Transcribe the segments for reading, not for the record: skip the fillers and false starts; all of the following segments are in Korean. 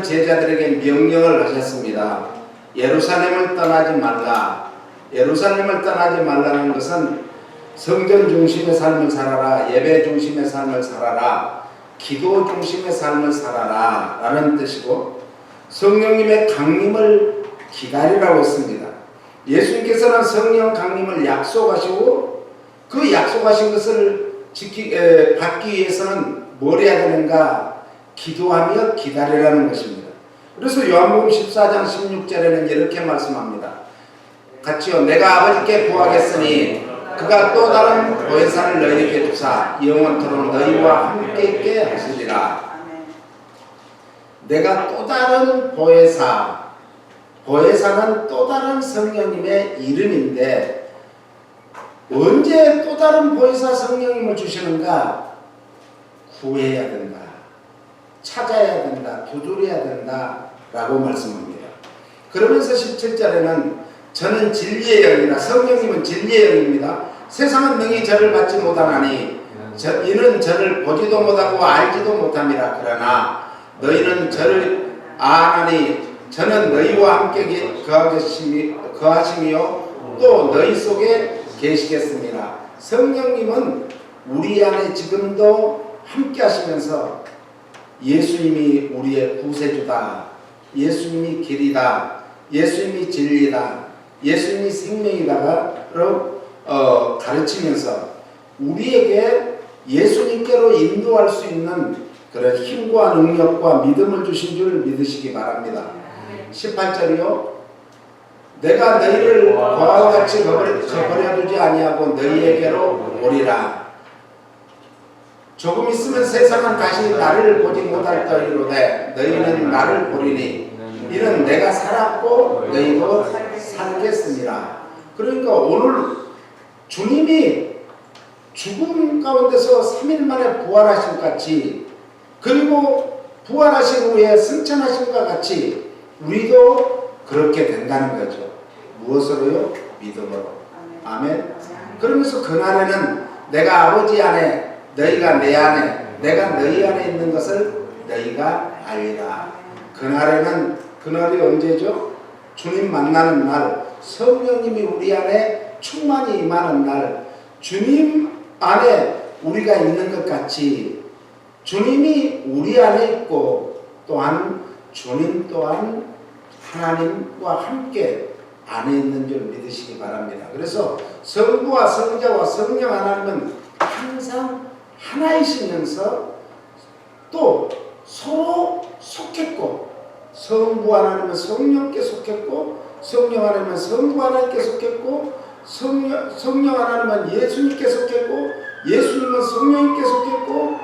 제자들에게 명령을 하셨습니다. 예루살렘을 떠나지 말라. 예루살렘을 떠나지 말라는 것은 성전 중심의 삶을 살아라, 예배 중심의 삶을 살아라, 기도 중심의 삶을 살아라 라는 뜻이고, 성령님의 강림을 기다리라고 했습니다. 예수님께서는 성령 강림을 약속하시고 그 약속하신 것을 받기 위해서는 뭘 해야 되는가? 기도하며 기다리라는 것입니다. 그래서 요한복음 14장 16절에는 이렇게 말씀합니다. 같이요. 내가 아버지께 구하겠으니 그가 또 다른 보혜사를 너희에게 주사 영원토록 너희와 함께 있게 하시리라. 내가 또 다른 보혜사, 보혜사는 또 다른 성령님의 이름인데 언제 또 다른 보혜사 성령님을 주시는가? 구해야 된다, 찾아야 된다, 두드려야 된다 라고 말씀합니다. 그러면서 17절에는 저는 진리의 영이라, 성령님은 진리의 영입니다. 세상은 능히 저를 받지 못하나니 이는 저를 보지도 못하고 알지도 못함이라. 그러나 너희는 저를 아나니 저는 너희와 함께 거하시며 또 너희 속에 계시겠습니다. 성령님은 우리 안에 지금도 함께 하시면서 예수님이 우리의 구세주다, 예수님이 길이다, 예수님이 진리다, 예수님이 생명이다로 가르치면서 우리에게 예수님께로 인도할 수 있는 그런 힘과 능력과 믿음을 주신 줄 믿으시기 바랍니다. 18절이요. 내가 너희를 과와 같이 버려두지 아니하고 너희에게로 오리라. 조금 있으면 세상은 다시 나를 보지 못할 터이로되 너희는 나를 보리니 이는 내가 살았고 너희도 살겠습니다. 그러니까 오늘 주님이 죽음 가운데서 3일 만에 부활하신 같이, 그리고 부활하신 후에 승천하신과 같이 우리도 그렇게 된다는 거죠. 무엇으로요? 믿음으로. 아멘. 그러면서 그날에는 내가 아버지 안에, 너희가 내 안에, 내가 너희 안에 있는 것을 너희가 알리라. 그날이 언제죠? 주님 만나는 날, 성령님이 우리 안에 충만히 임하는 날, 주님 안에 우리가 있는 것 같이 주님이 우리 안에 있고, 또한 주님 또한 하나님과 함께 안에 있는 줄 믿으시기 바랍니다. 그래서 성부와 성자와 성령 하나님은 항상 하나이시면서 또 서로 속했고, 성부 하나님은 성령께 속했고, 성령 하나님은 성부 하나님께 속했고, 성령 하나님은 예수님께 속했고, 예수님은 성령님께 속했고,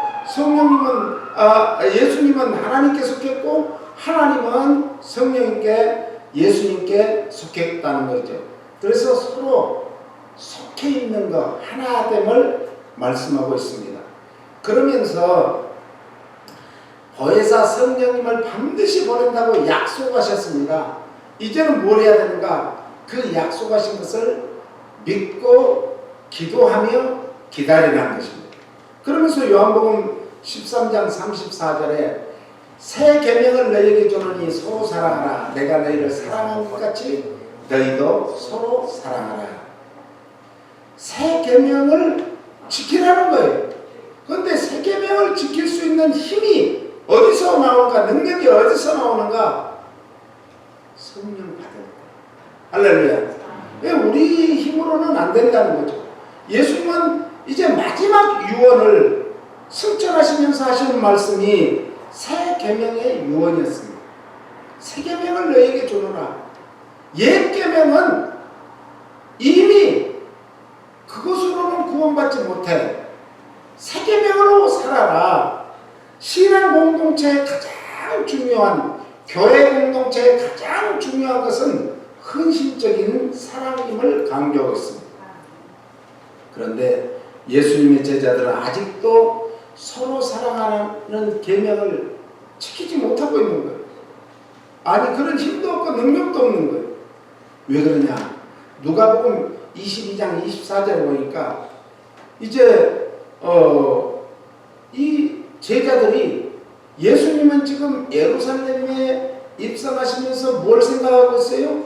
예수님은 하나님께 속했고, 하나님은 성령님께, 예수님께 속했다는 거죠. 그래서 서로 속해 있는 것, 하나됨을 말씀하고 있습니다. 그러면서 보혜사 성령님을 반드시 보낸다고 약속하셨습니다. 이제는 뭘 해야 되는가? 그 약속하신 것을 믿고 기도하며 기다리라는 것입니다. 그러면서 요한복음 13장 34절에 새 계명을 너희에게 주노니 서로 사랑하라. 내가 너희를 사랑한 것 같이 너희도 서로 사랑하라. 새 계명을 지키라는 거예요. 그런데 새 계명을 지킬 수 있는 힘이 어디서 나오는가? 능력이 어디서 나오는가? 성령 받을 때. 할렐루야. 왜 우리 힘으로는 안 된다는 거죠. 예수님은 이제 마지막 유언을 승천하시면서 하시는 말씀이 새 계명의 유언이었습니다. 새 계명을 너희에게 주노라. 옛 계명은 이미 그것으로는 구원받지 못해. 새 계명으로 살아라. 신앙 공동체의 가장 중요한, 교회 공동체의 가장 중요한 것은 헌신적인 사랑임을 강조하고 있습니다. 그런데 예수님의 제자들은 아직도 서로 사랑하는 계명을 지키지 못하고 있는 거예요. 아니, 그런 힘도 없고 능력도 없는 거예요. 왜 그러냐? 누가복음 22장 24절에 보니까 이제 이 제자들이 예수님은 지금 예루살렘에 입성하시면서 뭘 생각하고 있어요?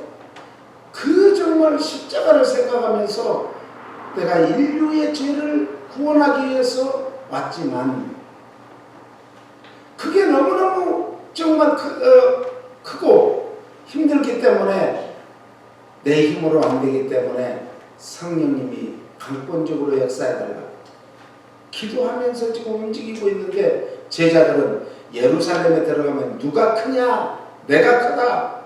그 정말 십자가를 생각하면서 내가 인류의 죄를 구원하기 위해서 왔지만 그게 너무너무 정말 크고 힘들기 때문에 내 힘으로 안 되기 때문에 성령님이 강권적으로 역사해달라고 기도하면서 지금 움직이고 있는데 제자들은 예루살렘에 들어가면 누가 크냐? 내가 크다.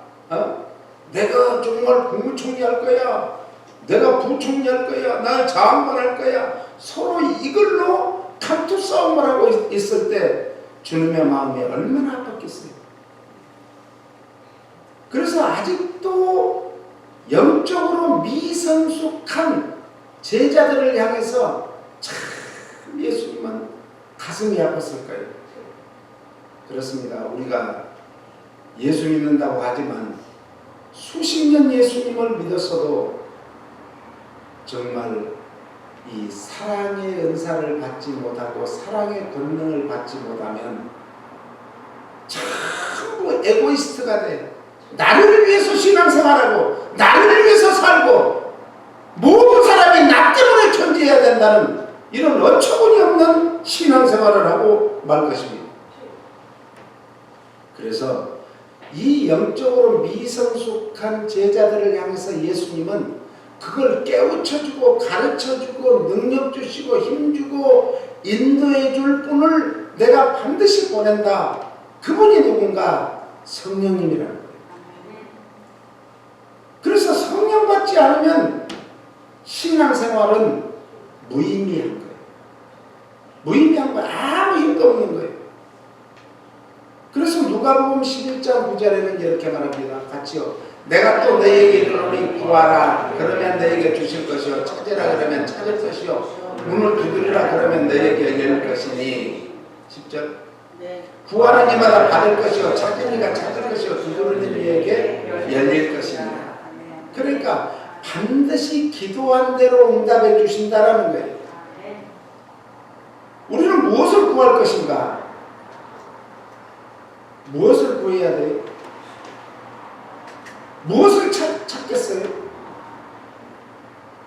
내가 정말 국무총리 할 거야. 내가 부총리 할 거야. 나 장관 할 거야. 서로 이걸로 감투 싸움을 하고 있을 때 주님의 마음이 얼마나 아팠겠어요. 그래서 아직도 영적으로 미성숙한 제자들을 향해서 참 예수님은 가슴이 아팠을까요? 그렇습니다. 우리가 예수 믿는다고 하지만 수십 년 예수님을 믿었어도 정말 이 사랑의 은사를 받지 못하고 사랑의 권능을 받지 못하면 전부 에고이스트가 돼. 나를 위해서 신앙생활하고 나를 위해서 살고 모든 사람이 나 때문에 존재해야 된다는 이런 어처구니 없는 신앙생활을 하고 말 것입니다. 그래서 이 영적으로 미성숙한 제자들을 향해서 예수님은 그걸 깨우쳐주고 가르쳐주고 능력 주시고 힘주고 인도해 줄 분을 내가 반드시 보낸다. 그분이 누군가? 성령님이라는 거예요. 그래서 성령 받지 않으면 신앙생활은 무의미한 거예요. 무의미한 거예요. 아무 힘도 없는 거예요. 그래서 누가복음 11장 9절에는 이렇게 말합니다. 같이요. 내가 또 너에게 이르노니 구하라 그러면 너에게 주실 것이요 찾으라 그러면 찾을 것이요 문을 두드리라 그러면 너에게 열릴 것이니 10절 구하는 이마다 받을 것이요 찾은 이가 찾을 것이요 두드리는 이에게 열릴 것이니 그러니까 반드시 기도한 대로 응답해 주신다라는 거예요. 우리는 무엇을 구할 것인가? 무엇을 구해야 돼요? 무엇을 찾겠어요?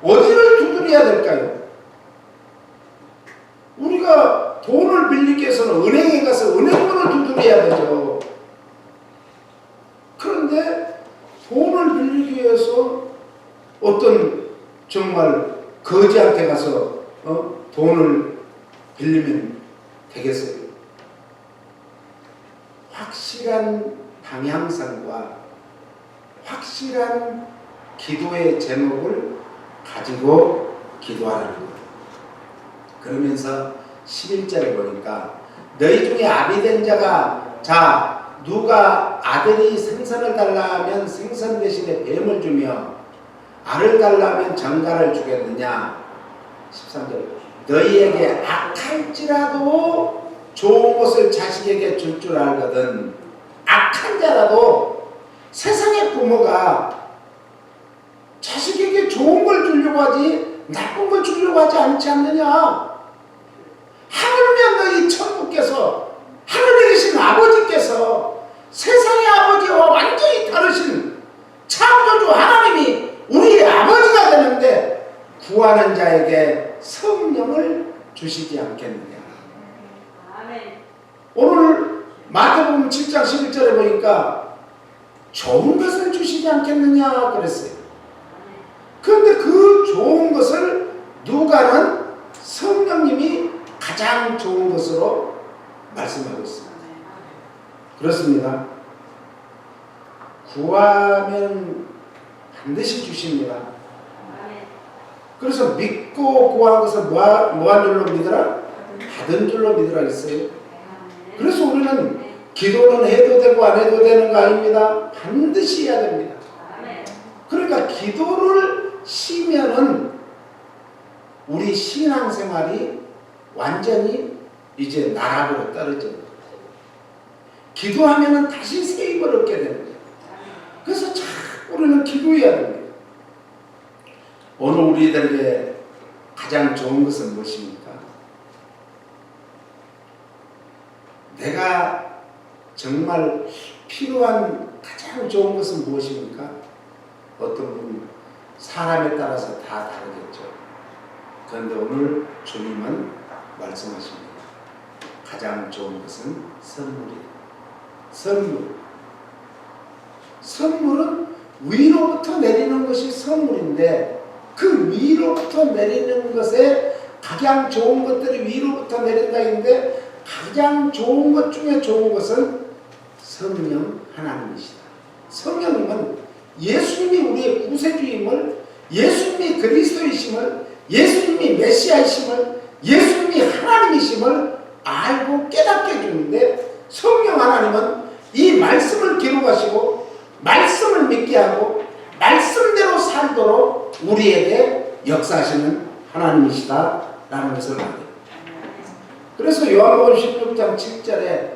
어디를 두드려야 될까요? 우리가 돈을 빌리기 위해서는 은행에 가서 은행문을 두드려야 되죠. 그런데 돈을 빌리기 위해서 어떤 정말 거지한테 가서 돈을 빌리면 되겠어요? 확실한 방향성과 확실한 기도의 제목을 가지고 기도하라는 거예요. 그러면서 11절에 보니까 너희 중에 아비된 자가 자 누가 아들이 생선을 달라 하면 생선 대신에 뱀을 주며 알을 달라 하면 정갈을 주겠느냐. 13절 너희에게 악할지라도 좋은 것을 자식에게 줄 줄 알거든. 악한 자라도 세상의 부모가 자식에게 좋은 걸 주려고 하지 나쁜 걸 주려고 하지 않지 않느냐. 하물며 너희 천부께서 하늘에 계신 아버지께서 세상의 아버지와 완전히 다르신 창조주 하나님이 우리의 아버지가 되는데 구하는 자에게 성령을 주시지 않겠느냐. 오늘 마태복음 7장 11절에 보니까 좋은 것을 주시지 않겠느냐 그랬어요. 그런데 그 좋은 것을 누가는 성령님이 가장 좋은 것으로 말씀하고 있습니다. 그렇습니다. 구하면 반드시 주십니다. 그래서 믿고 구한 것을 뭐한 줄로 믿으라? 받은 줄로 믿으라 했어요. 그래서 우리는 기도는 해도 되고 안 해도 되는 거 아닙니다. 반드시 해야 됩니다. 그러니까 기도를 쉬면은 우리 신앙생활이 완전히 이제 나락으로 떨어집니다. 기도하면은 다시 새 힘을 얻게 됩니다. 그래서 참 우리는 기도해야 됩니다. 오늘 우리들에게 가장 좋은 것은 무엇입니까? 내가 정말 필요한 가장 좋은 것은 무엇입니까? 어떤 분 사람에 따라서 다 다르겠죠. 그런데 오늘 주님은 말씀하십니다. 가장 좋은 것은 선물이에요. 선물은 위로부터 내리는 것이 선물인데, 그 위로부터 내리는 것에 가장 좋은 것들이 위로부터 내린다 했는데, 가장 좋은 것 중에 좋은 것은 성령 하나님이시다. 성령님은 예수님이 우리의 구세주임을, 예수님이 그리스도이심을, 예수님이 메시아이심을, 예수님이 하나님이심을 알고 깨닫게 해주는데, 성령 하나님은 이 말씀을 기록하시고 말씀을 믿게 하고 말씀대로 살도록 우리에게 역사하시는 하나님이시다라는 것을 말해요. 그래서 요한복음 16장 7절에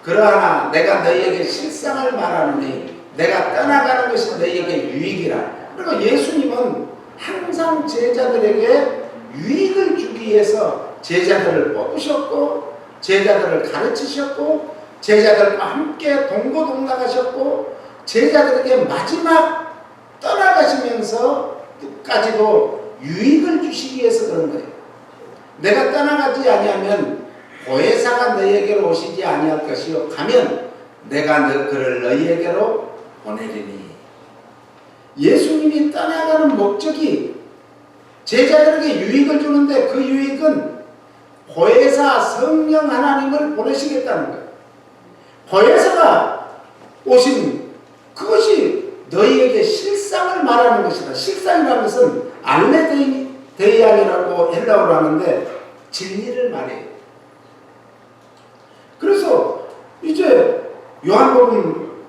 그러나 내가 너희에게 실상을 말하노니 내가 떠나가는 것이 너희에게 유익이라. 그러니까 예수님은 항상 제자들에게 유익을 주기 위해서 제자들을 뽑으셨고, 제자들을 가르치셨고, 제자들과 함께 동고동락하셨고, 제자들에게 마지막 떠나가시면서 끝까지도 유익을 주시기 위해서 그런 거예요. 내가 떠나가지 아니하면 보혜사가 너희에게로 오시지 아니할 것이요 가면 내가 그를 너희에게로 보내리니. 예수님이 떠나가는 목적이 제자들에게 유익을 주는데, 그 유익은 보혜사 성령 하나님을 보내시겠다는 거예요. 보혜사가 오신 그것이 너희에게 실상을 말하는 것이다. 실상이라는 것은 알레데이안이라고 헬라어로 하는데 진리를 말해요. 그래서 이제 요한복음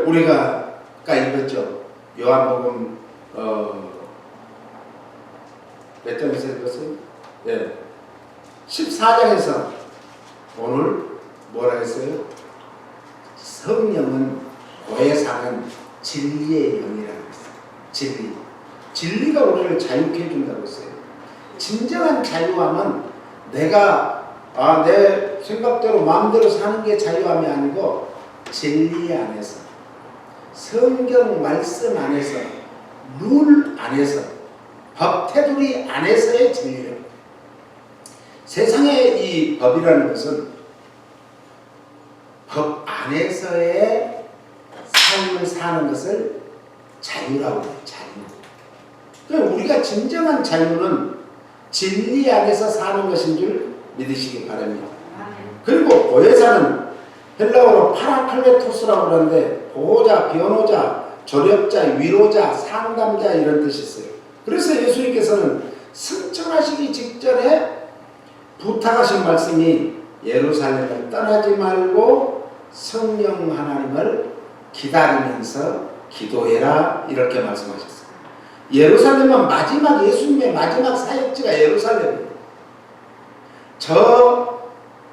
우리가 읽었죠. 요한복음 몇 장에서 읽었어요? 14장에서 오늘 뭐라 했어요? 성령은 보혜사는 진리의 영이라고 했어요. 진리가 우리를 자유케 해준다고 했어요. 진정한 자유함은 내가 내 생각대로 마음대로 사는 게 자유함이 아니고 진리 안에서, 성경 말씀 안에서, 룰 안에서, 법 테두리 안에서의 진리를. 세상의 이 법이라는 것은 법 안에서의 삶을 사는 것을 자유라고 해요. 자유. 그러니까 우리가 진정한 자유는 진리 안에서 사는 것인 줄 믿으시기 바랍니다. 그리고 보혜사는 헬라어로 파라클레토스라고 그러는데 보호자, 변호자, 조력자, 위로자, 상담자 이런 뜻이 있어요. 그래서 예수님께서는 승천하시기 직전에 부탁하신 말씀이 예루살렘을 떠나지 말고 성령 하나님을 기다리면서 기도해라, 이렇게 말씀하셨어요. 예루살렘은 마지막, 예수님의 마지막 사역지가 예루살렘이에요. 저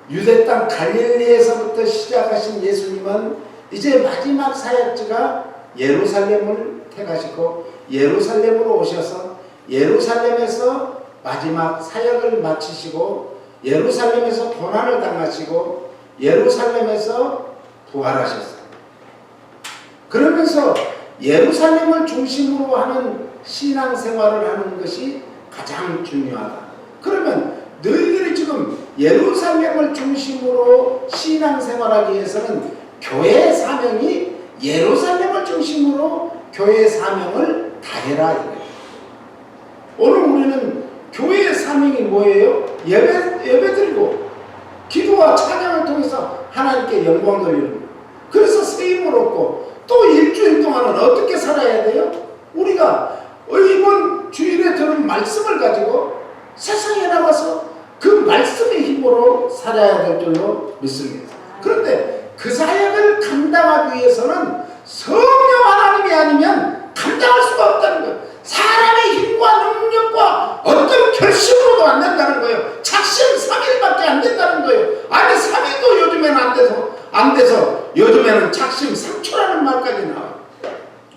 유대 땅 갈릴리에서부터 시작하신 예수님은 이제 마지막 사역지가 예루살렘을 택하시고 예루살렘으로 오셔서 예루살렘에서 마지막 사역을 마치시고 예루살렘에서 고난을 당하시고 예루살렘에서 부활하셨어요. 그러면서 예루살렘을 중심으로 하는 신앙생활을 하는 것이 가장 중요하다. 그러면 너희들이 지금 예루살렘을 중심으로 신앙생활하기 위해서는 교회의 사명이 예루살렘을 중심으로 교회의 사명을 다해라 이거예요. 오늘 우리는 교회의 사명이 뭐예요? 예배드리고 기도와 찬양을 통해서 하나님께 영광 돌리는 거예요. 그래서 세임을 얻고 또 일주일 동안은 어떻게 살아야 돼요? 우리가 이번 주일에 들은 말씀을 가지고 세상에 나가서 그 말씀의 힘으로 살아야 될 줄로 믿습니다. 그런데 그 사역을 감당하기 위해서는 성령 하나님이 아니면 감당할 수가 없다는 거예요. 사람의 힘과 능력과 어떤 결심으로도 안 된다는 거예요. 작심 3일밖에 안 된다는 거예요. 아니 3일도 요즘에는 안 돼서 요즘에는 작심 3초라는 말까지 나와요.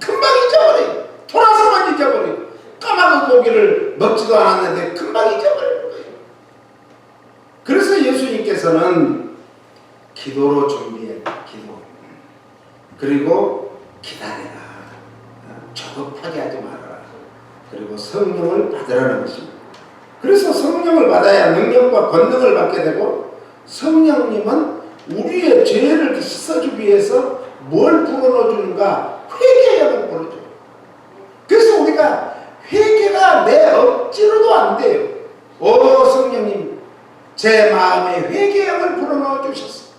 금방 잊어버려요. 돌아서만 잊어버려요. 까마귀 고기를 먹지도 않았는데 금방 잊어버리는 거예요. 그래서 예수님께서는 기도로 준비해. 그리고 기다려라. 조급하게 하지 말아라. 그리고 성령을 받으라는 것입니다. 그래서 성령을 받아야 능력과 권능을 받게 되고, 성령님은 우리의 죄를 씻어주기 위해서 뭘 불어넣어주는가? 회개력을 불어줘요. 그래서 우리가 회개가 내 억지로도 안 돼요. 오 성령님, 제 마음에 회개력을 불어넣어 주셨어.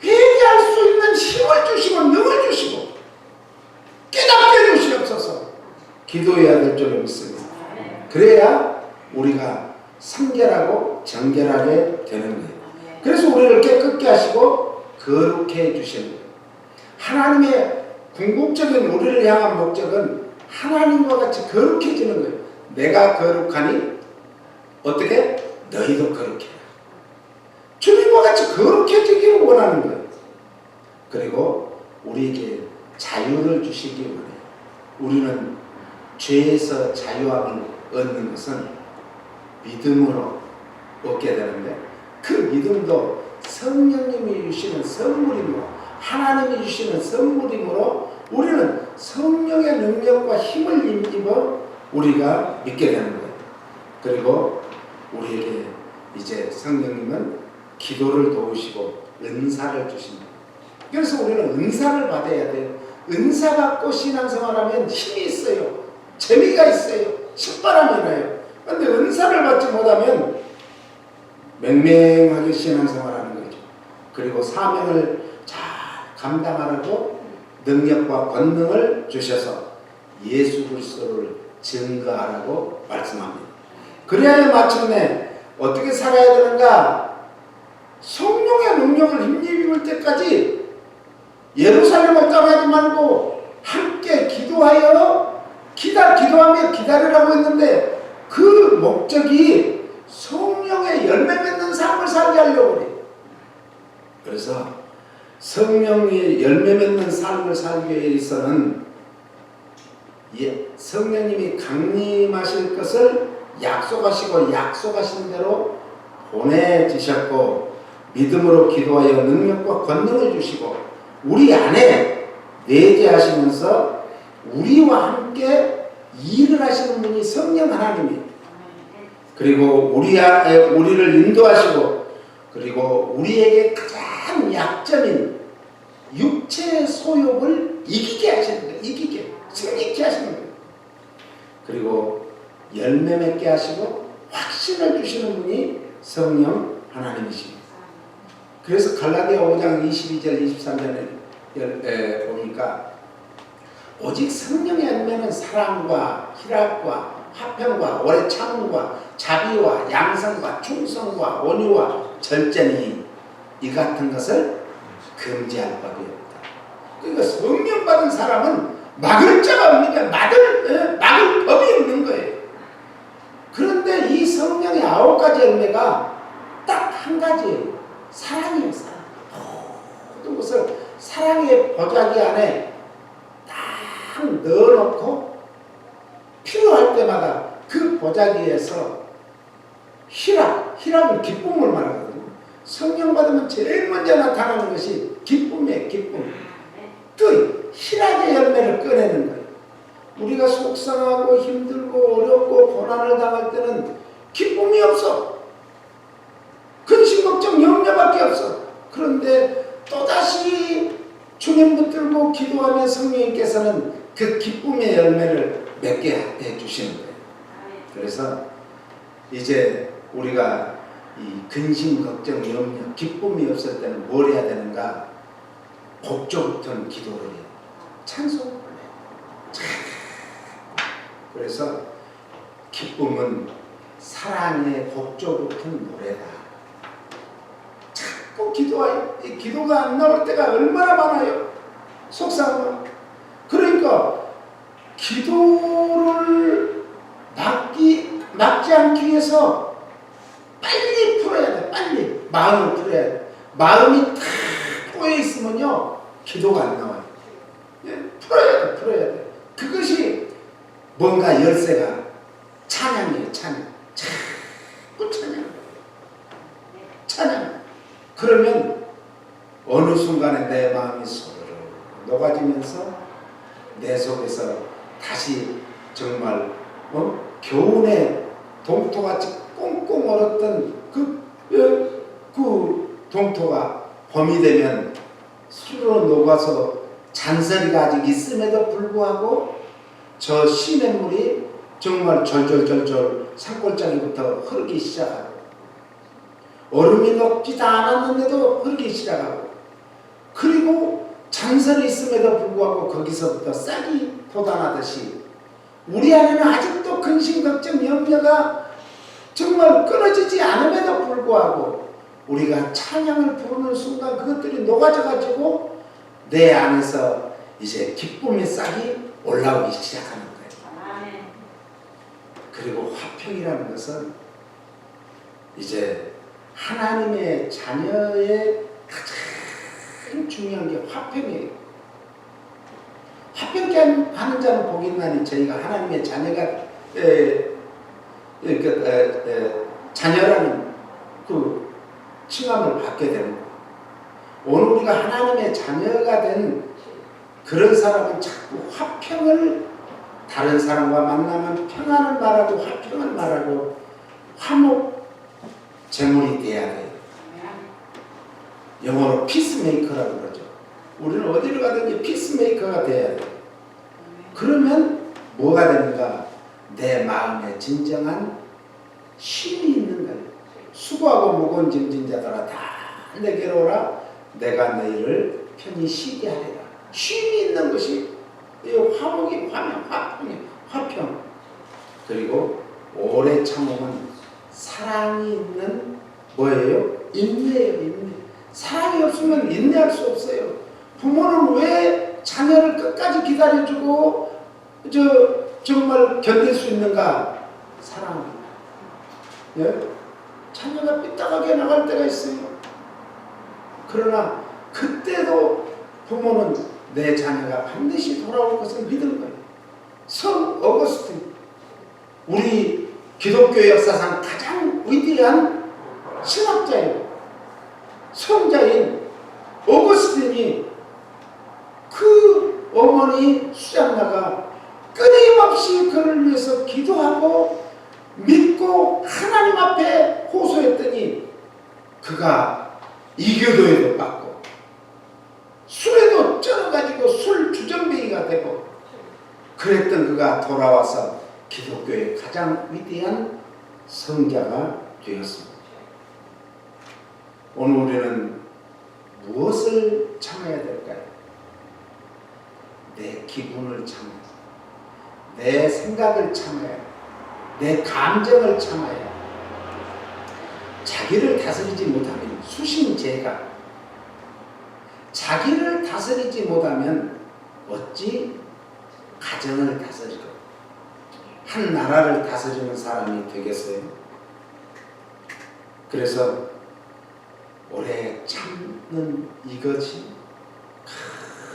회개할 수 있는 힘을 주시고 능을 주시고 깨닫게 주시옵소서. 기도해야 될 줄을 믿습니다. 그래야 우리가 성결하고 정결하게 되는 거예요. 그래서 우리를 깨끗게 하시고 거룩해 해주시는 거예요. 하나님의 궁극적인 우리를 향한 목적은 하나님과 같이 거룩해지는 거예요. 내가 거룩하니 어떻게? 너희도 거룩해라. 주님과 같이 거룩해지기를 원하는 거예요. 그리고 우리에게 자유를 주시기 원해요. 우리는 죄에서 자유함을 얻는 것은 믿음으로 얻게 되는데, 그 믿음도 성령님이 주시는 선물이므로, 하나님이 주시는 선물이므로 우리는 성령의 능력과 힘을 입어 우리가 믿게 되는 거예요. 그리고 우리에게 이제 성령님은 기도를 도우시고 은사를 주십니다. 그래서 우리는 은사를 받아야 돼요. 은사 받고 신앙생활하면 힘이 있어요. 재미가 있어요. 신바람이 나요. 그런데 은사를 받지 못하면 맹맹하게 신앙생활하는 거죠. 그리고 사명을 잘 감당하라고 능력과 권능을 주셔서 예수 그리스도를 증거하라고 말씀합니다. 그래야 마침내 어떻게 살아야 되는가? 성령의 능력을 힘입을 때까지 예루살렘을 떠나지 말고 함께 기도하여 기도하며 기다리라고 했는데, 그 목적이 성령의 열매 맺는 삶을 살게 하려고 그래요. 그래서 성령의 열매 맺는 삶을 살기 위해서는 성령님이 강림하실 것을 약속하시고 약속하신 대로 보내주셨고, 믿음으로 기도하여 능력과 권능을 주시고 우리 안에 내재하시면서 우리와 함께 일을 하시는 분이 성령 하나님이에요. 그리고 우리를 인도하시고, 그리고 우리에게 가장 약점인 육체의 소욕을 이기게 하시는 거예요. 이기게, 승리케 하시는 거예요. 그리고 열매 맺게 하시고 확신을 주시는 분이 성령 하나님이십니다. 그래서 갈라디아 5장 22절 23절에 보니까 오직 성령의 열매는 사랑과 희락과 화평과 오래 참음과 자비와 양선과 충성과 온유와 절제니 이 같은 것을 금지할 법이 없다. 그러니까 성령 받은 사람은 막을 자가 없으니까 막을 법이 없는 거예요. 그런데 이 성령의 9가지 열매가 딱 한 가지예요. 사랑이에요. 사랑. 모든 것을 사랑의 보자기 안에 딱 넣어놓고 필요할 때마다 그 보자기에서 희락은 기쁨을 말하거든요. 성령 받으면 제일 먼저 나타나는 것이 기쁨이에요. 기쁨. 그 희락의 열매를 꺼내는 거예요. 우리가 속상하고 힘들고 어렵고 고난을 당할 때는 기쁨이 없어. 근심 걱정 염려밖에 없어. 그런데 또다시 주님 붙들고 기도하면 성령님께서는 그 기쁨의 열매를 맺게 해주시는 거예요. 그래서 이제 우리가 이 근심 걱정 염려 기쁨이 없을 때는 뭘 해야 되는가? 복조 붙은 기도를 해요. 찬송을 해요. 그래서 기쁨은 사랑의 복조 붙은 노래다. 자꾸 기도가 안 나올 때가 얼마나 많아요. 속상하고. 그러니까 기도를 막지 않기 위해서 빨리 풀어야 돼. 빨리 마음을 풀어야 돼. 마음이 탁 꼬여 있으면요 기도가 안 나와요. 풀어야 돼. 그것이 뭔가 열쇠가 찬양이에요. 자꾸 찬양. 그러면 어느 순간에 내 마음이 소르르 녹아지면서 내 속에서 다시 정말 교훈의 동토같이 꽁꽁 얼었던 그 동토가 봄이 되면 스르르 녹아서 잔소리가 아직 있음에도 불구하고 저 시냇물이 정말 절절절절 산골짜기부터 흐르기 시작하고 얼음이 녹지도 않았는데도 흐르기 시작하고 그리고 잔설이 있음에도 불구하고 거기서부터 싹이 돋아나듯이 우리 안에는 아직도 근심, 걱정, 염려가 정말 끊어지지 않음에도 불구하고 우리가 찬양을 부르는 순간 그것들이 녹아져가지고 내 안에서 이제 기쁨의 싹이 올라오기 시작하는 거예요. 그리고 화평이라는 것은 이제 하나님의 자녀의 가장 중요한 게 화평이에요. 화평케 하는 자는 복이 있나니 저희가 하나님의 자녀가 자녀라는 그 칭함을 받게 되는 거예요. 오늘 우리가 하나님의 자녀가 된 그런 사람은 자꾸 화평을 다른 사람과 만나면 평안을 말하고 화평을 말하고 화목 제물이 돼야 돼요. 영어로 피스메이커라고 그러죠. 우리는 어디를 가든지 피스메이커가 돼야 돼요. 그러면 뭐가 되는가? 내 마음에 진정한 쉼이 있는 거예요. 수고하고 무거운 짐진 자들아 다 내게로 오라. 내가 너희를 편히 쉬게 하리라. 쉼이 있는 것이 화목이 화평. 그리고 오래 참음은 사랑이 있는 뭐예요? 인내예요. 인내. 사랑이 없으면 인내할 수 없어요. 부모는 왜 자녀를 끝까지 기다려주고 정말 견딜 수 있는가? 사랑. 예? 자녀가 삐딱하게 나갈 때가 있어요. 그러나 그때도 부모는 내 자녀가 반드시 돌아올 것을 믿은 거예요. 성 어거스틴, 우리 기독교 역사상 가장 위대한 신학자예요. 성자인 어거스틴이 그 어머니 수잔나가 끊임없이 그를 위해서 기도하고 믿고 하나님 앞에 호소했더니 그가 이교도에도 받고 술에도 쩔어가지고 술 주정뱅이가 되고 그랬던 그가 돌아와서 기독교의 가장 위대한 성자가 되었습니다. 오늘 우리는 무엇을 참아야 될까요? 내 기분을 참아야 돼. 내 생각을 참아야 돼. 내 감정을 참아야 돼. 자기를 다스리지 못하면 수신제가 자기를 다스리지 못하면 어찌 가정을 다스리고 한 나라를 다스리는 사람이 되겠어요? 그래서 오래 참는 이것이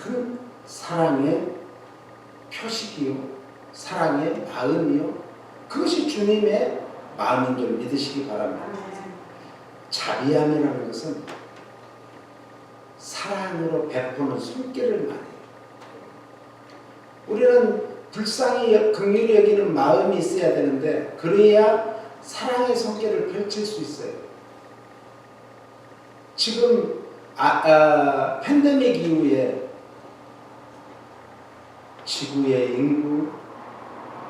큰 사랑의 표식이요, 사랑의 마음이요, 그것이 주님의 마음인 줄 믿으시기 바랍니다. 자비함이라는 것은 사랑으로 베푸는 손길을 말해요. 우리는 불쌍히 긍휼히 여기는 마음이 있어야 되는데 그래야 사랑의 손길을 펼칠 수 있어요. 지금 팬데믹 이후에 지구의 인구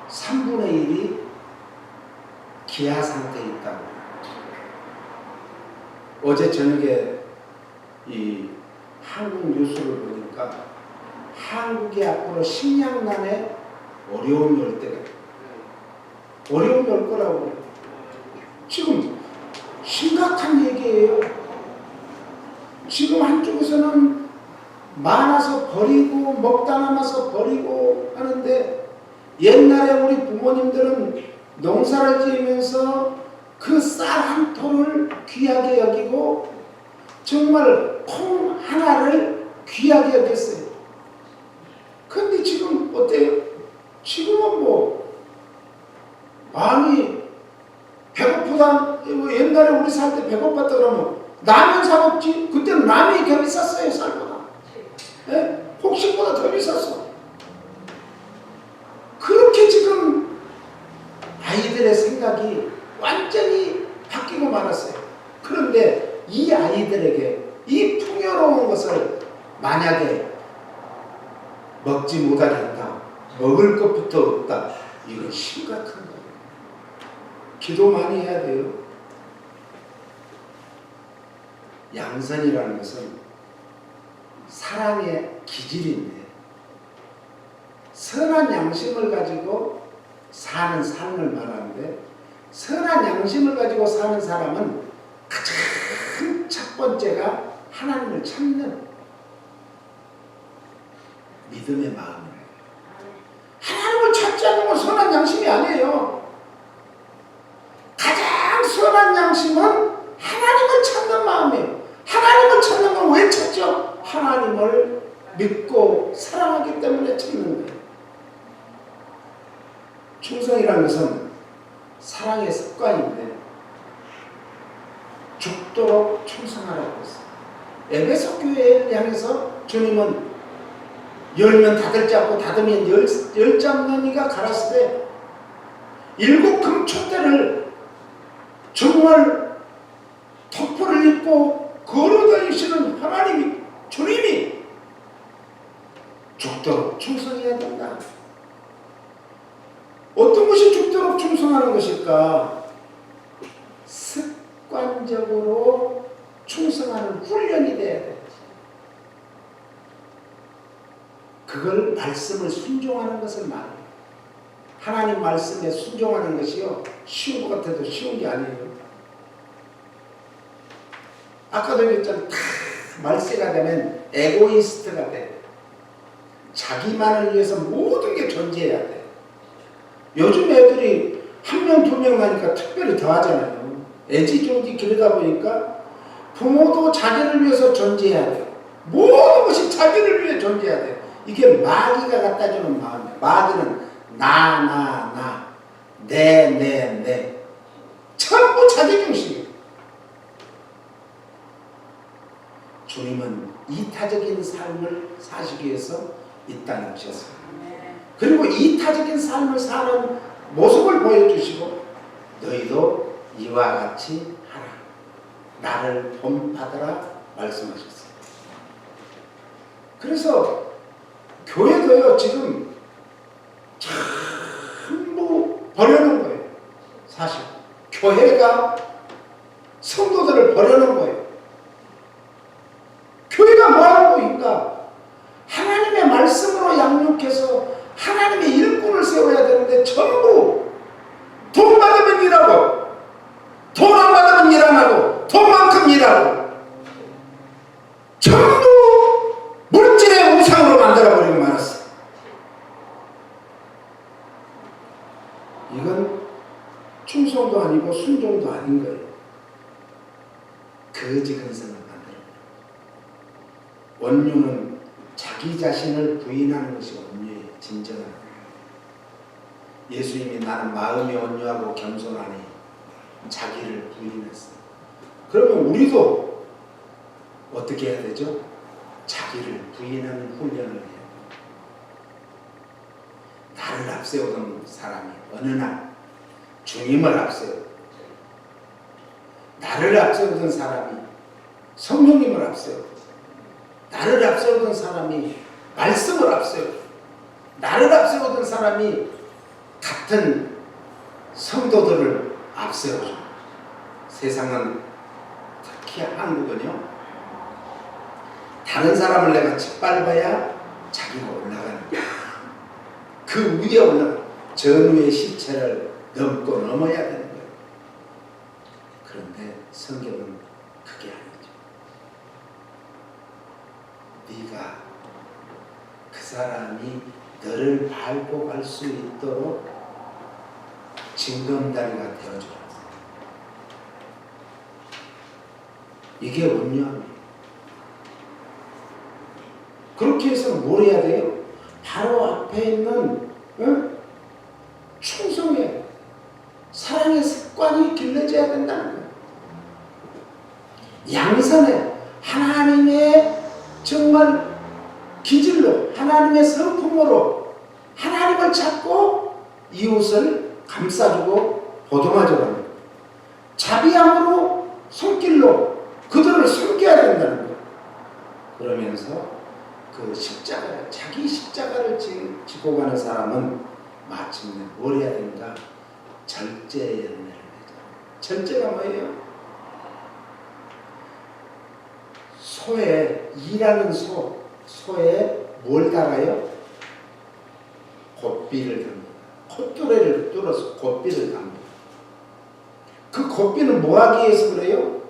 3분의 1이 기아 상태에 있다고. 어제 저녁에 이 한국 뉴스를 보니까 한국이 앞으로 식량난에 어려움이 올 때가 어려움이 올 거라고 그래요. 지금 심각한 얘기예요. 지금 한쪽에서는 많아서 버리고 먹다 남아서 버리고 하는데 옛날에 우리 부모님들은 농사를 지으면서 그 쌀 한 톨을 귀하게 여기고 정말 콩 하나를 귀하게 여겼어요. 근데 지금 어때요? 지금은 뭐 아니 배고프다. 옛날에 우리 살 때 배고팠다 그러면 라면 사 먹지. 그때는 라면이 더 비쌌어요, 쌀보다. 예? 혹시 먹지 못하겠다. 먹을 것부터 없다. 이건 심각한 거예요. 기도 많이 해야 돼요. 양선이라는 것은 사랑의 기질인데 선한 양심을 가지고 사는 삶을 말하는데 선한 양심을 가지고 사는 사람은 가장 첫 번째가 하나님을 찾는 믿음의 마음이에요. 하나님을 찾지 않는 건 선한 양심이 아니에요. 가장 선한 양심은 하나님을 찾는 마음이에요. 하나님을 찾는 건 왜 찾죠? 하나님을 믿고 사랑하기 때문에 찾는 거예요. 충성이라는 것은 사랑의 습관인데 죽도록 충성하라고 했어요. 에베소 교회를 향해서 주님은 열면 닫을 잡고 닫으면 열 잡느니가 가라사대 일곱 금촛대를 정말 덮어를 입고 걸어다니시는 하나님이 주님이 죽도록 충성해야 된다. 어떤 것이 죽도록 충성하는 것일까? 습관적으로 충성하는 훈련이 돼야 돼. 그걸 말씀을 순종하는 것을 말해요. 하나님 말씀에 순종하는 것이요 쉬운 것 같아도 쉬운 게 아니에요. 아까도 얘기했잖아요. 다 말세가 되면 에고이스트가 돼. 자기만을 위해서 모든 게 존재해야 돼. 요즘 애들이 한 명, 두 명 나니까 특별히 더 하잖아요. 애지중지 기르다 보니까 부모도 자기를 위해서 존재해야 돼요. 모든 것이 자기를 위해 존재해야 돼요. 이게 마귀가 갖다주는 마음이에요. 마귀는 나, 내. 전부 자기 중심이에요. 주님은 이타적인 삶을 사시기 위해서 이 땅에 오셨어요. 그리고 이타적인 삶을 사는 모습을 보여주시고 너희도 이와 같이 하라. 나를 본받으라 말씀하셨어요. 그래서 교회도요 지금 전부 버려놓은 거예요. 사실 교회가 성도들을 버려놓은 거예요. 교회가 뭐하는 거니까 하나님의 말씀으로 양육해서 하나님의 일꾼을 세워야 되는데 전부 돈 받으면 일하고 돈 안 받으면 일 안 하고 돈만큼 일하고 전부 물질의 우상으로 만들어버리고 말았어. 이건 충성도 아니고 순종도 아닌 거예요. 거지 근성을 만들어. 원유는 자기 자신을 부인하는 것이 원유예요. 진정한 거예요. 예수님이 나는 마음이 온유하고 겸손하니 자기를 부인했어요. 그러면 우리도 어떻게 해야 되죠? 자기를 부인하는 훈련을 해요. 나를 앞세우던 사람이 어느 날 주님을 앞세우고 나를 앞세우던 사람이 성령님을 앞세우고 나를 앞세우던 사람이 말씀을 앞세우고 나를 앞세우던 사람이 같은 성도들을 앞세우죠. 세상은 특히 한국은요 다른 사람을 내가 짓밟아야 자기가 올라가는 거야. 그 위에 올라가 전우의 시체를 넘고 넘어야 되는 거예요. 그런데 성경은 그게 아니죠. 네가 그 사람이 너를 밟고 갈 수 있도록 징검다리가 되어줘라. 이게 온유함이에요. 그렇게 해서 뭘 해야 돼요? 바로 앞에 있는 충성의 사랑의 습관이 길러져야 된다는 거예요. 양선에 하나님의 정말 기질로 하나님의 성품으로 하나님을 찾고 이웃을 감싸주고 보듬어주라는 거예요. 자비함으로 손길로 그들을 섬겨야 된다는 거예요. 그러면서 그 십자가, 자기 십자가를 지고 가는 사람은 마침내 뭘 해야 되는가? 절제의 열매를 맺어. 절제가 뭐예요? 소에, 이라는 소에 뭘 달아요? 곱비를 답니다. 콧뚜레를 뚫어서 곱비를 답니다. 그 곱비는 뭐 하기 위해서 그래요?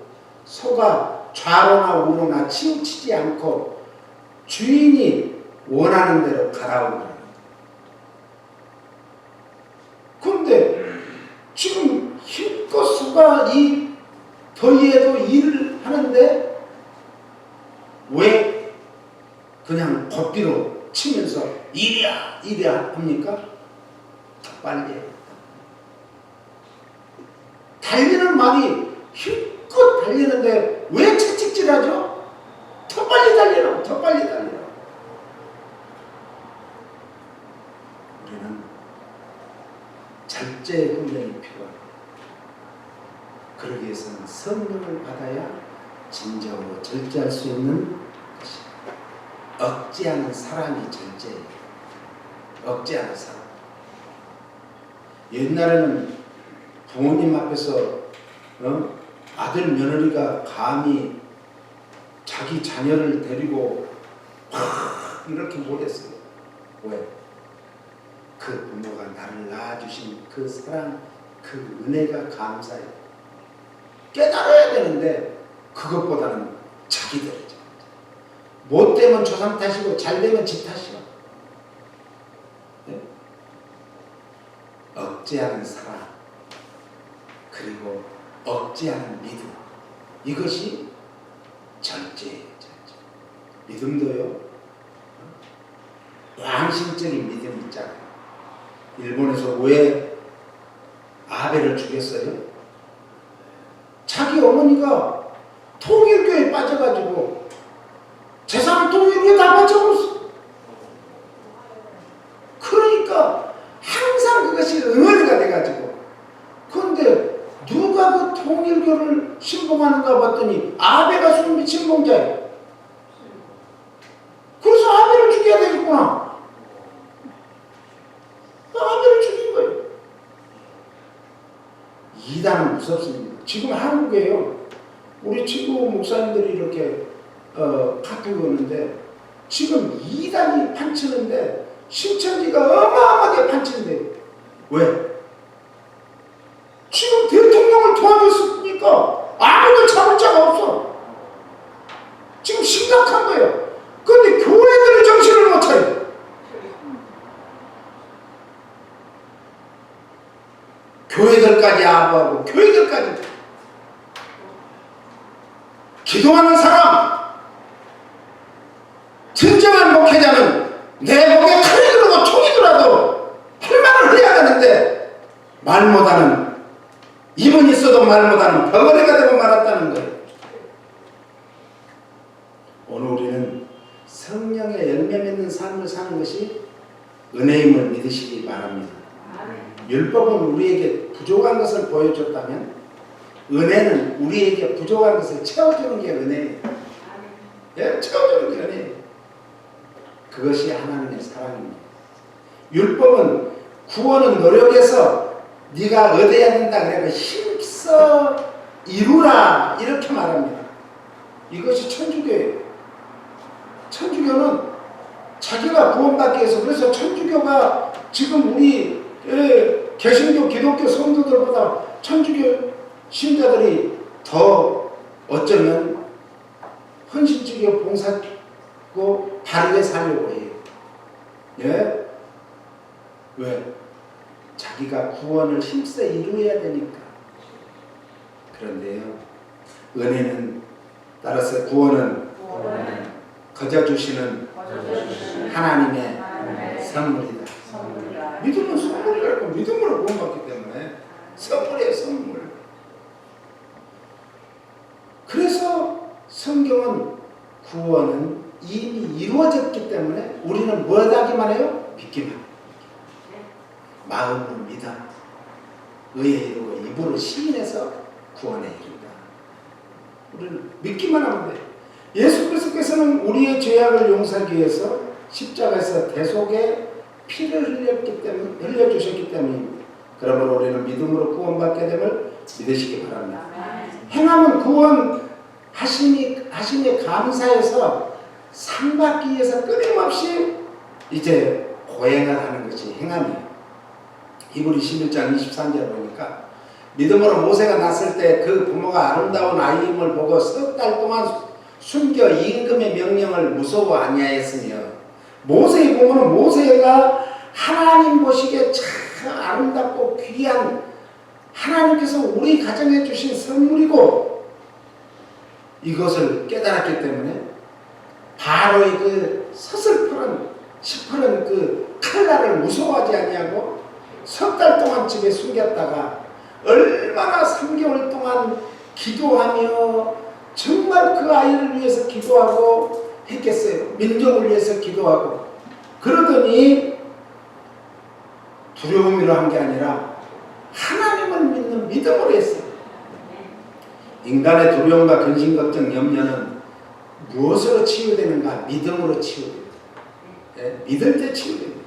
소가 좌로나 우로나 치우치지 않고 주인이 원하는 대로 가라오는 거예요. 그런데 지금 힘껏 소가 이 더위에도 일을 하는데 왜 그냥 곱비로 치면서 이랴 합니까? 더 빨리 해요. 달리는 말이 힘껏 달리는데 왜 채찍질하죠? 더 빨리 달리라, 더 빨리 달리라. 우리는 절제의 훈련이 필요합니다. 그러기 위해서는 성령을 받아야 진정으로 절제할 수 있는 것이 억제하는 사람이 절제예요. 억제하는 사람. 옛날에는 부모님 앞에서 아들 며느리가 감히 자기 자녀를 데리고 막 이렇게 못했어요. 왜? 그 부모가 나를 낳아주신 그 사랑, 그 은혜가 감사해요. 깨달아야 되는데 그것보다는 자기들이죠. 못되면 조상 탓이고 잘되면 지 탓이요. 네? 억제하는 사랑, 그리고 억제하는 믿음, 이것이 절제예요. 절제. 믿음도요, 양심적인 믿음 있잖아요. 일본에서 왜 아벨을 죽였어요? 자기 어머니가 통일교에 빠져가지고 재산을 통일교에 다 바쳐버렸어. 그러니까 항상 그것이 응어리가 돼가지고, 그런데 누가 그 통일교를 신봉하는가 봤더니 아베가 신봉자예요. 그래서 아베를 죽여야 되겠구나. 아베를 죽인 거예요. 이단은 무섭습니다. 지금 한국에요, 우리 친구 목사님들이 이렇게 카톡이 오는데 지금 이단이 판치는데 신천지가 어마어마하게 판치는데 왜? 지금 대통령을 도와줬으니까 아무도 잡을 자가 없어. 지금 심각한 거예요. 그런데 교회들이 정신을 못 차려. 교회들까지 아부하고 교회들까지 기도하는 사람, 진정한 목회자는 내 목에 칼이 들어도 총이 들어도 할 말을 해야 되는데 말 못하는, 입은 있어도 말 못하는 벙어리가 되고 말았다는 거예요. 오늘 우리는 성령의 열매 맺는 삶을 사는 것이 은혜임을 믿으시기 바랍니다. 율법은 우리에게 부족한 것을 보여줬다면 은혜는 우리에게 부족한 것을 채워주는 게 은혜예요. 예? 채워주는 게 은혜예요. 그것이 하나님의 사랑입니다. 율법은 구원은 노력해서 네가 얻어야 된다 그러면 힘써 이루라 이렇게 말합니다. 이것이 천주교예요. 천주교는 자기가 구원받기 위해서, 그래서 천주교가 지금 우리 개신교, 기독교 성도들보다 천주교 신자들이 더 어쩌면 헌신적이고 봉사하고 바르게 살려고 해요. 예? 왜? 자기가 구원을 힘써 이루어야 되니까. 그런데요, 은혜는, 따라서 구원은 거저주시는 하나님의 선물이다. 믿음은 선물이라고, 믿음으로 구원받기 때문에 선물이에요, 선물. 그래서 성경은 구원은 이미 이루어졌기 때문에 우리는 뭐 하기만 해요? 믿기만 해요. 마음으로 믿어 의에 이르고 입으로 시인해서 구원에 이른다. 우리는 믿기만 하면 돼. 예수 그리스도께서는 우리의 죄악을 용서하기 위해서 십자가에서 대속의 피를 흘려주셨기 때문입니다. 그러므로 우리는 믿음으로 구원받게 됨을 믿으시기 바랍니다. 행함은 구원하심에 감사해서 상 받기 위해서 끊임없이 이제 고행을 하는 것이 행함이에요. 히브리 11장 23절 보니까 믿음으로 모세가 낳았을 때 그 부모가 아름다운 아이임을 보고 석 달 동안 숨겨 임금의 명령을 무서워 아니하였으며, 모세의 부모는 모세가 하나님 보시기에 참 아름답고 귀한 하나님께서 우리 가정에 주신 선물이고 이것을 깨달았기 때문에 바로의 그 서슬푸른 시퍼런 그 칼날을 무서워하지 아니하고 석 달 동안 집에 숨겼다가 얼마나 3개월 동안 기도하며 정말 그 아이를 위해서 기도하고 했겠어요. 민족을 위해서 기도하고. 그러더니 두려움으로 한 게 아니라 하나님을 믿는 믿음으로 했어요. 인간의 두려움과 근심, 걱정, 염려는 무엇으로 치유되는가? 믿음으로 치유됩니다. 믿을 때 치유됩니다.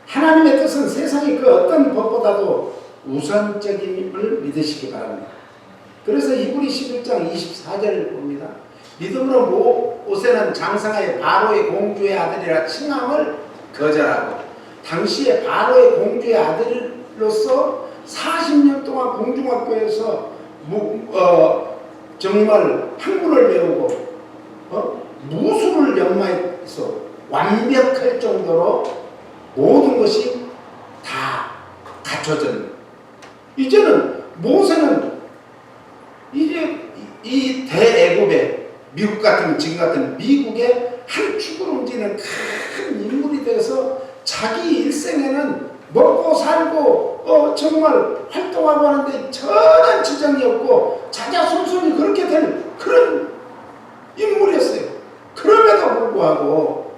하나님의 뜻은 세상의 그 어떤 법보다도 우선적임을 믿으시기 바랍니다. 그래서 히브리 11장 24절을 봅니다. 믿음으로 모세는 장성하여 바로의 공주의 아들이라 칭함을 거절하고, 당시에 바로의 공주의 아들로서 40년 동안 공중학교에서 정말 학문을 배우고 무술을 연마해서 완벽할 정도로 모든 것이 다 갖춰졌습니다. 이제는 모세는 이제 이 대애굽의 미국 같은 지금 같은 미국의 한 축을 움직이는 큰 인물이 되어서 자기 일생에는 먹고 살고 정말 활동하고 하는데 전혀 지장이 없고 자자손손이 그렇게 된 그런 인물이었어요. 그럼에도 불구하고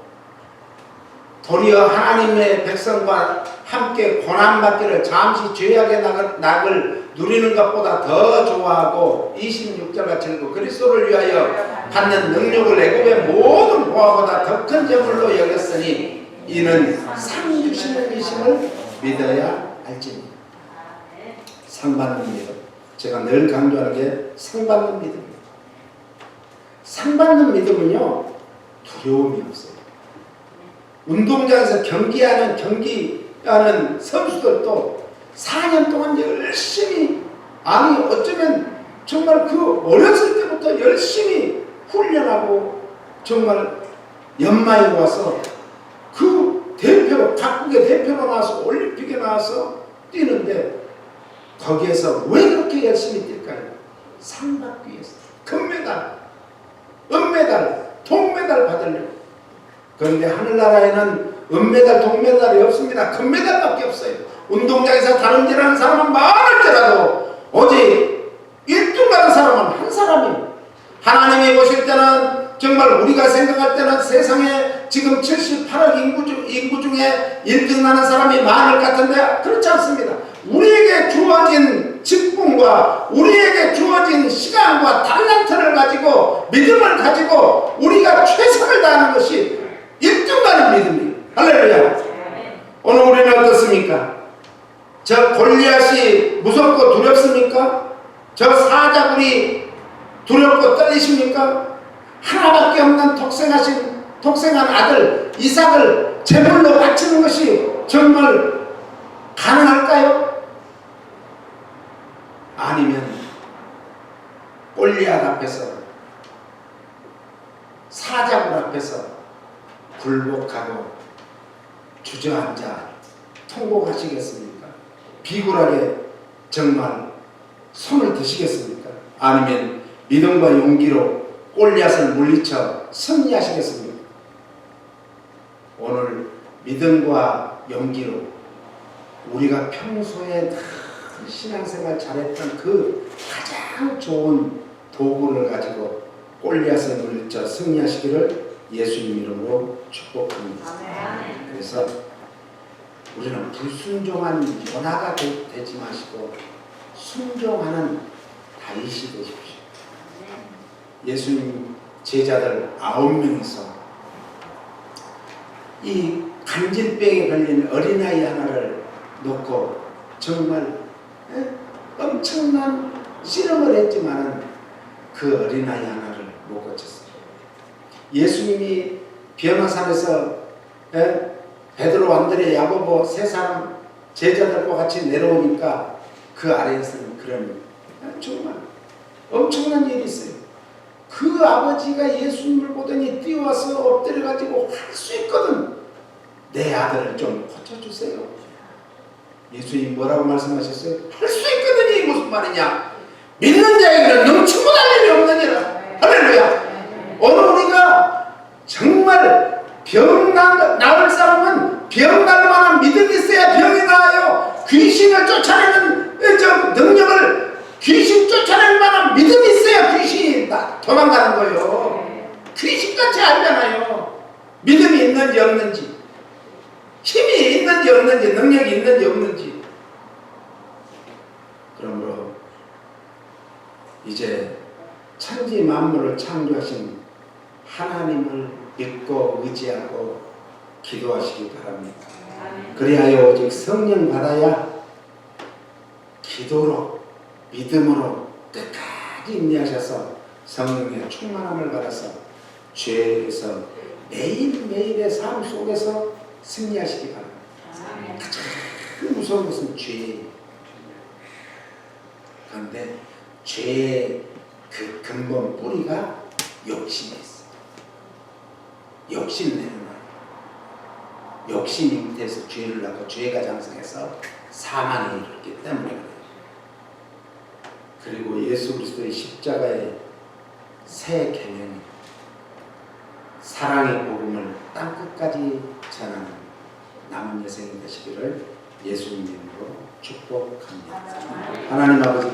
도리어 하나님의 백성과 함께 고난받기를 잠시 죄악의 낙을 누리는 것보다 더 좋아하고 26절 같이 읽고 그리스도를 위하여 받는 능력을 애굽의 모든 보화보다 더 큰 재물로 여겼으니 이는 상 주시는 이심을 믿어야 알지니. 상 받는 믿음. 제가 늘 강조하는 게 상 받는 믿음입니다. 상 받는 믿음은요, 두려움이 없어요. 운동장에서 경기하는 선수들도 4년 동안 열심히, 아니 어쩌면 정말 그 어렸을 때부터 열심히 훈련하고 정말 연마에 와서 그 대표로, 각국의 대표로 나와서 올림픽에 나와서 뛰는데 거기에서 왜 그렇게 열심히 뛸까요? 상 받기 위해서. 금메달, 은메달, 동메달 받으려고. 그런데 하늘나라에는 은메달, 동메달이 없습니다. 금메달밖에 없어요. 운동장에서 다름질하는 사람은 많을지라도 오직 1등 받은 사람은 한 사람이에요. 하나님이 보실 때는 정말 우리가 생각할 때는 세상에 지금 78억 인구 중에 1등 나는 사람이 많을 것 같은데 그렇지 않습니다. 우리에게 주어진 직분과 우리에게 주어진 시간과 탤런트를 가지고 믿음을 가지고 우리가 최선을 다하는 것이 1등 가는 믿음이에요. 할렐루야. 오늘 우리는 어떻습니까? 저 골리앗이 무섭고 두렵습니까? 저 사자굴이 두렵고 떨리십니까? 하나밖에 없는 독생한 아들 이삭을 제물로 바치는 것이 정말 가능할까요? 아니면 골리앗 앞에서, 사자굴 앞에서 굴복하고 주저앉아 통곡하시겠습니까? 비굴하게 정말 손을 드시겠습니까? 아니면 믿음과 용기로 골리앗을 물리쳐 승리하시겠습니까? 오늘 믿음과 용기로 우리가 평소에 신앙생활 잘했던 그 가장 좋은 도구를 가지고 골리앗을 물리쳐 승리하시기를 예수님 이름으로 축복합니다. 그래서 우리는 불순종한 요나가 되지 마시고 순종하는 다윗이 되십시오. 예수님 제자들 9명이서 이 간질병에 걸린 어린아이 하나를 놓고 정말 엄청난 실험을 했지만은 그 어린아이 하나를 못 고쳤어요. 예수님이 변화산에서 베드로, 안드레, 야고보 세 사람 제자들과 같이 내려오니까 그 아래에서는 그런 정말 엄청난 일이 있어요. 그 아버지가 예수님을 보더니 뛰어와서 엎드려가지고 할 수 있거든. 내 아들을 좀 고쳐주세요. 예수님이 뭐라고 말씀하셨어요? 할 수 있거든이 무슨 말이냐? 믿는 자에게는 넘치고 달림이 없느니라. 할렐루야. 오늘 우리가 정말 병 나을 사람은 병 날 만한 믿음이 있어야 병이 나아요. 귀신을 쫓아내는 능력을, 귀신 쫓아낼 만한 믿음이 있어야 귀신이 도망가는 거예요. 귀신같이 알잖아요. 믿음이 있는지 없는지, 힘이 있는지 없는지, 능력이 있는지 없는지. 그러므로 이제 천지 만물을 창조하신 하나님을 믿고 의지하고 기도하시기 바랍니다. 그리하여 오직 성령 받아야 기도로, 믿음으로 끝까지 인내하셔서 성령의 충만함을 받아서 죄에서 매일매일의 삶 속에서 승리하시기 바랍니다. 가장 무서운 것은 죄예요. 그런데 죄의 그 근본 뿌리가 욕심이 있어요. 욕심 내는 거예요. 욕심이 밑에서 죄를 낳고 죄가 장성해서 사망에 이르기 때문에 그래요. 그리고 예수 그리스도의 십자가의 새 계명이 사랑의 복음을 땅끝까지 전하는 남은 여생이 되시기를 예수님 이름으로 축복합니다. 하나님 아버지